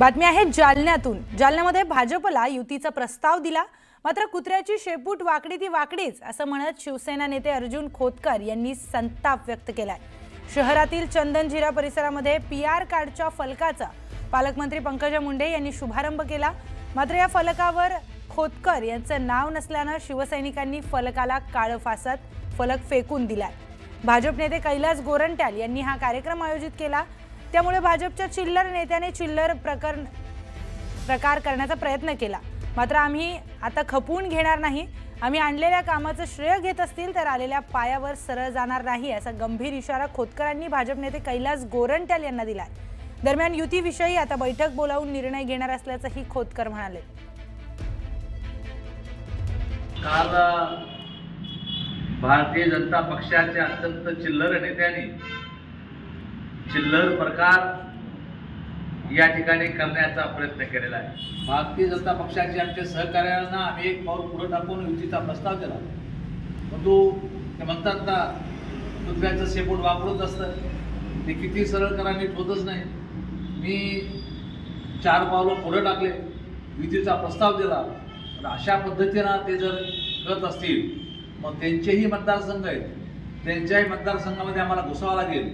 बातमी आहे जालन्यातून। जालन्यामध्ये भाजपला युतीचा प्रस्ताव दिला, मात्र कुत्र्याची शेपूट वाकडी ती वाकडीच असं म्हणत शिवसेना नेते अर्जुन खोतकर यांनी संताप व्यक्त केलाय। शहरातील चंदनजिरा परिसरामध्ये पीआर कार्डच्या फलकाचा पालकमंत्री पंकजा मुंडे यांनी शुभारंभ केला, मात्र या फलकावर खोतकर यांचं नाव नसल्याने शिवसैनिकांनी फलकाला काळं फासत फलक फेकून दिलाय। भाजप नेते कैलास गोरंट्याल यांनी हा कार्यक्रम आयोजित केला, त्यामुळे भाजपच्या चिल्लर नेत्याने चिल्लर प्रकार करण्याचा प्रयत्न केला, मात्र आम्ही आता खपवून घेणार नाही। आम्ही आणलेल्या कामाचं श्रेय घेत असतील तर आलेल्या पायावर सरळ जाणार नाही, असा गंभीर इशारा खोतकरांनी भाजप नेते कैलास गोरंट्याल यांना दिलाय। दरम्यान युतीविषयी आता बैठक बोलावून निर्णय घेणार असल्याचंही खोतकर म्हणाले। काल भारतीय जनता पक्षाच्या अत्यंत चिल्लर नेत्यांनी चिल्लर प्रकार या ठिकाणी करण्याचा प्रयत्न केलेला आहे। भारतीय जनता पक्षाचे आमच्या सहकार्यांना आम्ही एक पाऊल पुढे टाकून युतीचा प्रस्ताव दिला, परंतु ते म्हणतात ना, कुत्र्याचं शेपूट वापरत असतं, ते किती सरळ करा नीट होतच नाही। मी 4 पावलं पुढे टाकले, युतीचा प्रस्ताव दिला, तर अशा पद्धतीनं ते जर करत असतील मग त्यांचेही मतदारसंघ आहेत, त्यांच्याही मतदारसंघामध्ये आम्हाला घुसावं लागेल।